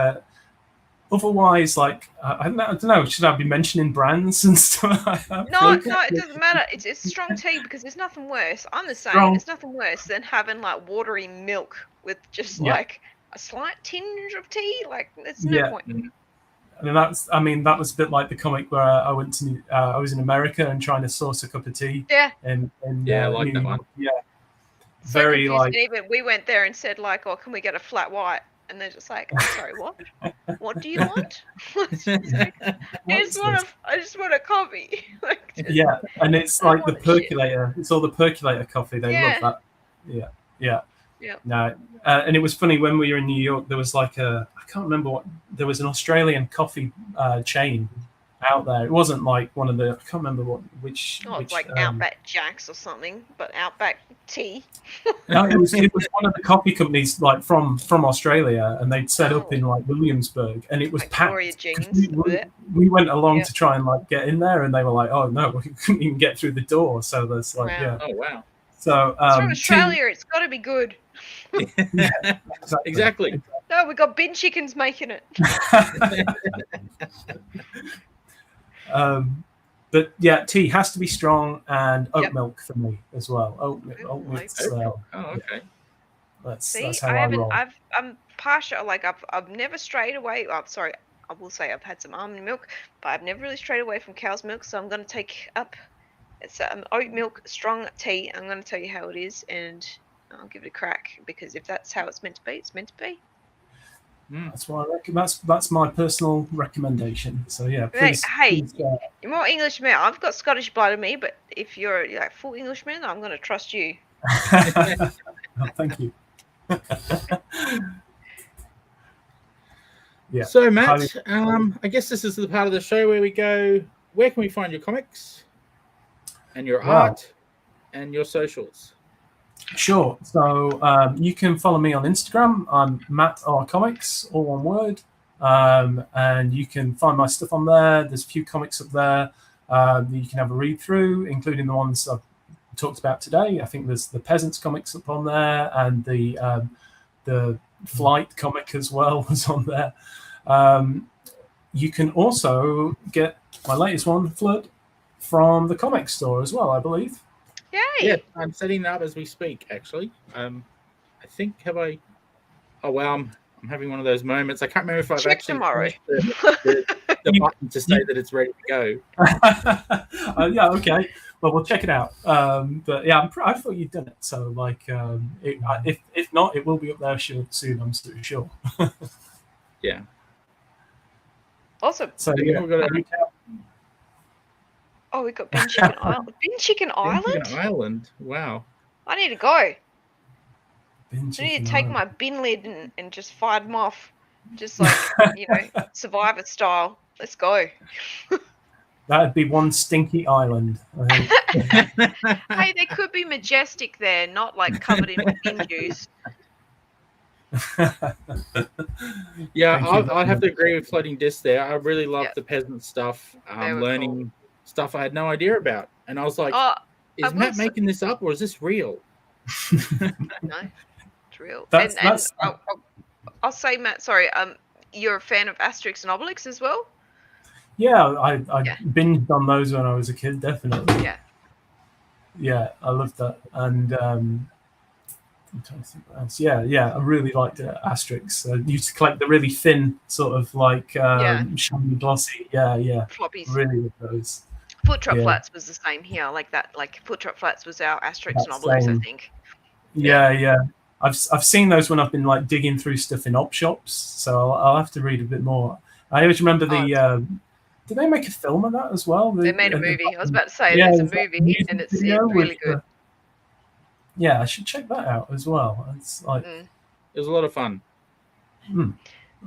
otherwise, like I don't know. Should I be mentioning brands and stuff like that? No, it doesn't matter. It's strong tea because there's nothing worse. I'm the same. There's nothing worse than having like watery milk with just like a slight tinge of tea. Like there's no point. And that was a bit like the comic where I went to I was in America and trying to source a cup of tea. Yeah. And I like that one. Yeah. So very confused. like. And even we went there and said like, "Oh, can we get a flat white?" And they're just like, "I'm sorry, what? What do you want?" I just want a coffee. Yeah, and it's like the percolator. It's all the percolator coffee. They love that. Yeah. No, and it was funny when we were in New York. There was like I can't remember there was an Australian coffee chain out there. It wasn't like one of the. I can't remember which. It's like Outback Jacks or something, but Outback Tea. No, it was one of the coffee companies like from Australia, and they'd set up in like Williamsburg, and it was packed. We went along to try and like get in there, and they were like, "Oh no, we couldn't even get through the door." So there's like, Oh wow. So it's from Australia. It's got to be good. Yeah, exactly. No, we got bin chickens making it. But yeah, tea has to be strong, and oat milk for me as well. Oat milk. Okay. That's how I roll. I'm partial. Like I've never strayed away. I'm sorry. I will say I've had some almond milk, but I've never really strayed away from cow's milk. So I'm going to take up it's oat milk strong tea. I'm going to tell you how it is, and I'll give it a crack, because if that's how it's meant to be, it's meant to be. That's why that's my personal recommendation. So yeah, please. You're more English man. I've got Scottish blood in me, but if you're like full Englishman, I'm going to trust you. Thank you. Yeah. So Matt, I guess this is the part of the show where we go. Where can we find your comics and your art and your socials? Sure. So you can follow me on Instagram. I'm Matt AusComX, all one word. And you can find my stuff on there. There's a few comics up there that you can have a read through, including the ones I've talked about today. I think there's the Peasants comics up on there, and the Flight comic as well was on there. You can also get my latest one, Flood, from the comic store as well, I believe. Yay! Yeah, I'm setting that up as we speak, actually. I think, have I... Oh, well, I'm having one of those moments. I can't remember if I've actually pushed the button to say that it's ready to go. Yeah, okay. Well, we'll check it out. But yeah, I thought you'd done it. So, like, if not, it will be up there soon, I'm sure. Yeah. Awesome. So, yeah, we've got a Oh, we got Bin Chicken Island. Bin Chicken Island? Bin Chicken Island. Wow. I need to go. I need to take my bin lid and just fire them off. Just like, Survivor style. Let's go. That'd be one stinky island, I think. Hey, they could be majestic there, not like covered in bin juice. Yeah, I'd have to agree with Floating Disc there. I really love the peasant stuff. Learning stuff I had no idea about. And I was like, is Matt making this up, or is this real? No, it's real. I'll say, Matt, sorry, you're a fan of Asterix and Obelix as well? Yeah, I Yeah. binged on those when I was a kid, definitely. Yeah. Yeah, I loved that. And I'm trying to think what else. Yeah, I really liked Asterix. I used to collect the really thin, sort of like shiny, glossy. Yeah, Floppies. really with those. Foot Trot Yeah. Flats was the same here, like that. Like Foot Trot Flats was our Asterix That and Obelix, same. I think. Yeah. I've seen those when I've been like digging through stuff in op shops, so I'll have to read a bit more. I always remember the. Did they make a film of that as well? They made a movie. I was about to say there's a movie, and it's really good. Yeah, I should check that out as well. It's like it was a lot of fun.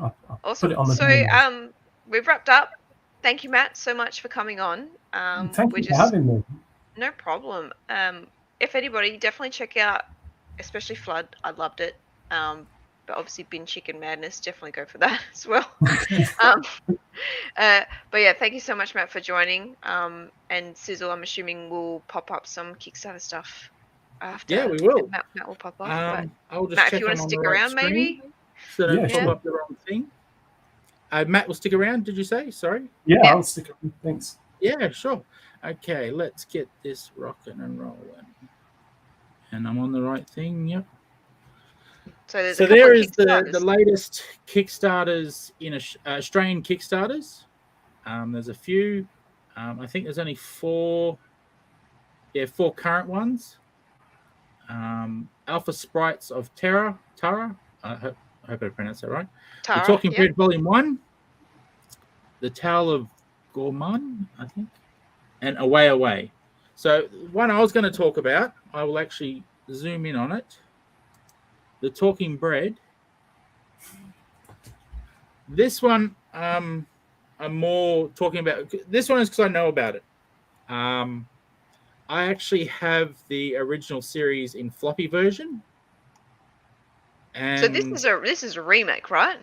I'll Awesome. put it on the so we've wrapped up. Thank you, Matt, so much for coming on. Thank you for having me. No problem. If anybody, definitely check out, especially Flood. I loved it. But obviously, Bin Chicken Madness, definitely go for that as well. But yeah, thank you so much, Matt, for joining. And Sizzle, I'm assuming will pop up some Kickstarter stuff after. Yeah, we will. Matt will pop up. I'll just Matt, check if you want to stick around, maybe. So don't pop up the wrong thing. Matt will stick around, did you say? Sorry? Yeah, I'll stick around. Thanks. Yeah, sure. Okay, let's get this rocking and rolling. And I'm on the right thing, yep. So there is the latest Kickstarters in Australian Kickstarters. There's a few. I think there's only 4 current ones. Alpha Sprites of Tara. I hope I pronounced that right. Tara, the Talking Bread Volume 1. The Tale of Gorman, I think. And Away. So one I was going to talk about, I will actually zoom in on it. The Talking Bread. This one, I'm more talking about. This one is because I know about it. I actually have the original series in floppy version. And so this is a remake, right?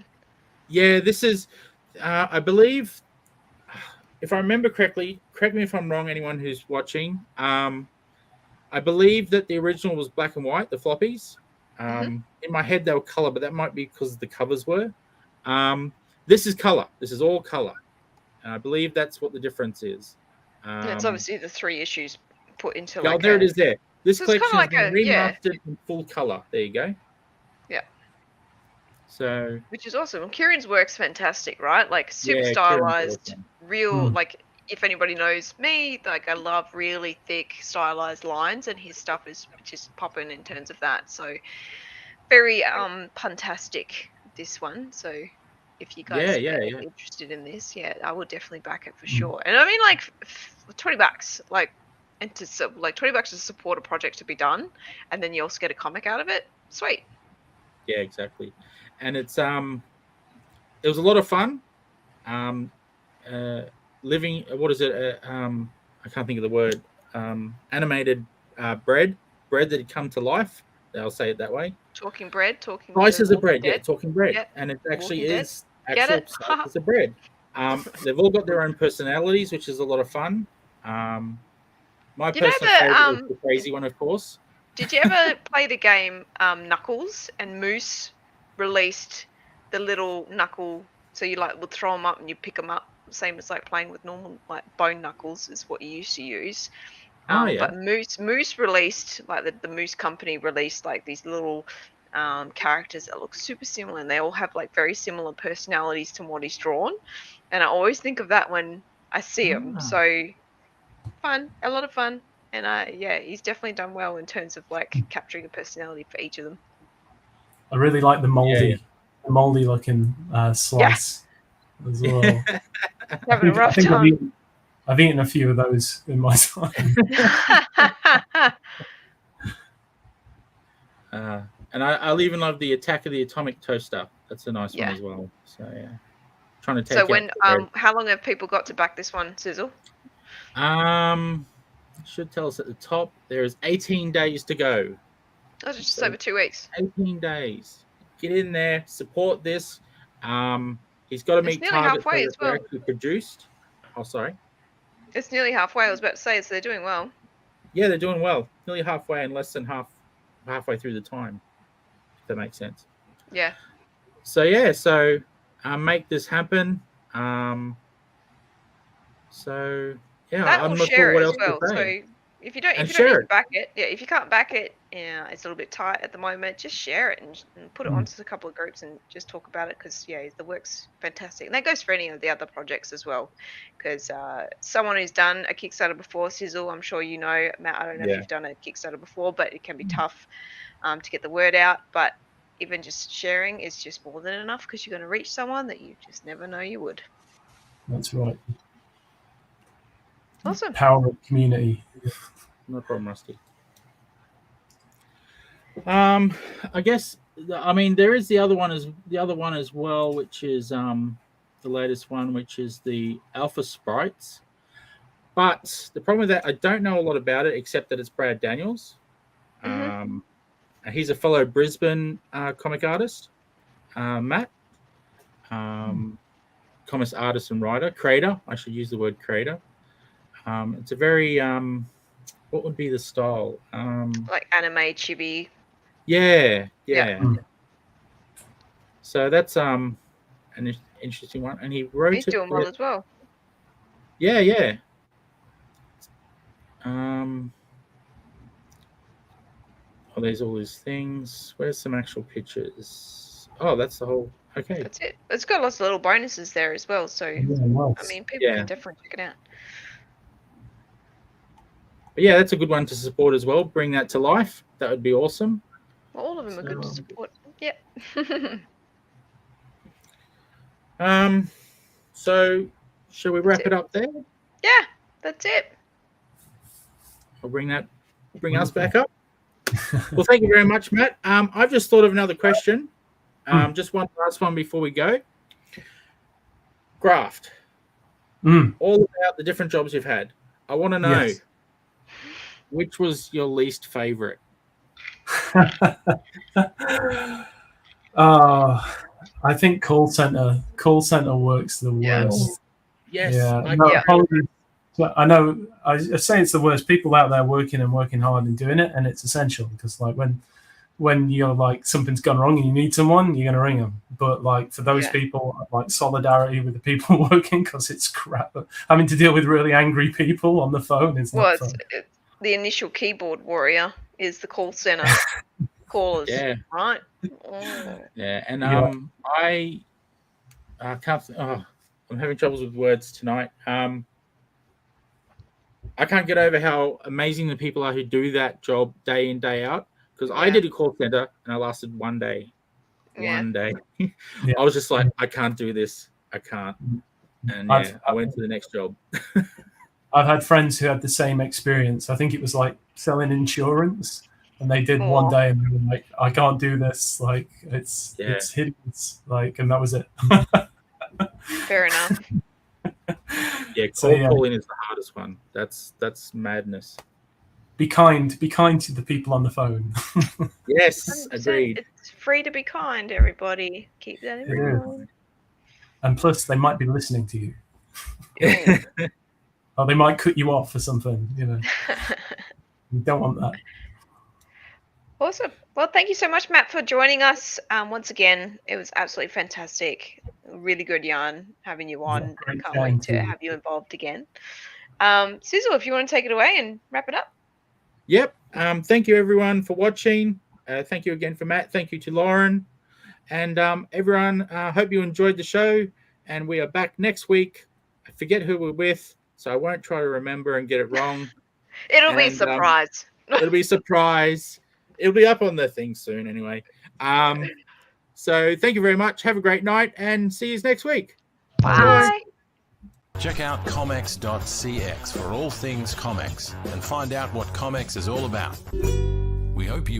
Yeah, this is. I believe, if I remember correctly, correct me if I'm wrong. Anyone who's watching, I believe that the original was black and white, the floppies. In my head, they were color, but that might be because the covers were. This is color. This is all color. And I believe that's what the difference is. It's obviously the 3 issues put into like. Oh, there it is there. This so collection like has been remastered in full color. There you go. Yeah. So. Which is awesome. Kieran's work's fantastic, right? Like super stylized, real, like if anybody knows me, like I love really thick stylized lines, and his stuff is just popping in terms of that. So very puntastic, this one. So if you guys are interested in this, I will definitely back it for sure. And I mean, like $20, like, and to like $20 to support a project to be done, and then you also get a comic out of it. Sweet. Yeah, exactly. And it's it was a lot of fun. Living, what is it? I can't think of the word. Animated bread that had come to life. I'll say it that way. Talking bread, slices of bread. Dead. Yeah, talking bread, yep. And it actually is actual slices of bread. They've all got their own personalities, which is a lot of fun. My personal favorite is the crazy one, of course. Did you ever play the game Knuckles? And Moose released the little knuckle, so you like would throw them up and you pick them up, same as like playing with normal like bone knuckles is what you used to use. But Moose released, like the Moose company released like these little characters that look super similar, and they all have like very similar personalities to what he's drawn. And I always think of that when I see him. So fun, a lot of fun. And he's definitely done well in terms of like capturing a personality for each of them. I really like the moldy looking slice as well. Having a rough time. I've eaten a few of those in my time. And I'll even love the Attack of the Atomic Toaster. That's a nice one as well. So trying to take. So when how long have people got to back this one, Sizzle? Should tell us at the top. There is 18 days to go. That's just over 2 weeks. 18 days. Get in there, support this. He's got to meet targets that are actually produced. Oh, sorry. It's nearly halfway. I was about to say, so they're doing well. Yeah, they're doing well. Nearly halfway and less than halfway through the time. If that makes sense. Yeah. So make this happen. So yeah, Matt I'm will not share sure what it as else well. to So say. if you don't And need share to it. back it, if you can't back it, it's a little bit tight at the moment. Just share it and put it onto a couple of groups and just talk about it, because the work's fantastic, and that goes for any of the other projects as well. Because someone who's done a Kickstarter before, Sizzle, I'm sure you know, Matt. I don't know if Yeah. you've done a Kickstarter before, but it can be tough to get the word out. But even just sharing is just more than enough, because you're going to reach someone that you just never know you would. That's right. Awesome. Power of community. No problem, Rusty. I guess there is the other one as well, which is the latest one, which is the Alpha Sprites. But the problem with that, I don't know a lot about it except that it's Brad Daniels. He's a fellow Brisbane comic artist, Matt. Comics artist and creator. I should use the word creator. It's a very what would be the style? Like anime chibi. Yeah. Yeah. So that's an interesting one, and he wrote He's doing well as well. Yeah. There's all these things. Where's some actual pictures? Oh, that's the whole. Okay. That's it. It's got lots of little bonuses there as well. So Nice. I mean, people can definitely check it out. But yeah, that's a good one to support as well. Bring that to life. That would be awesome. Well, all of them are good to support. Yep. So shall we wrap it up there? Yeah, that's it. I'll bring us back up. Well, thank you very much, Matt. I've just thought of another question. Just one last one before we go. Graft. All about the different jobs you've had. I want to know which was your least favorite. I think call center works the worst. Yes. Apologies. I know I say it's the worst. People out there working hard and doing it, and it's essential, because like when you're like something's gone wrong and you need someone, you're gonna ring them. But like for those people, like solidarity with the people working, because it's crap. Having to deal with really angry people on the phone is not fun. The initial keyboard warrior is the call center callers, right? Yeah, and I can't. I'm having troubles with words tonight. I can't get over how amazing the people are who do that job day in, day out. Because I did a call center and I lasted 1 day. One day. I was just like, I can't do this. I can't. And I went to the next job. I've had friends who had the same experience. I think it was like selling insurance, and they did 1 day and they were like, I can't do this. Like it's hideous. Like, and that was it. Fair enough. Yeah, calling is the hardest one. That's madness. Be kind to the people on the phone. Yes, agreed. It's free to be kind, everybody. Keep that in mind. And plus, they might be listening to you. Or they might cut you off or something, You don't want that. Awesome. Well, thank you so much, Matt, for joining us. Once again, it was absolutely fantastic. Really good yarn having you on. I can't wait to have you involved again. Sizzle, if you want to take it away and wrap it up. Yep. Thank you, everyone, for watching. Thank you again for Matt. Thank you to Lauren. And everyone, hope you enjoyed the show. And we are back next week. I forget who we're with, so I won't try to remember and get it wrong. It'll be a surprise. It'll be a surprise. It'll be up on the thing soon anyway. So thank you very much. Have a great night and see you next week. Bye. Check out comex.cx for all things comics and find out what comics is all about. We hope you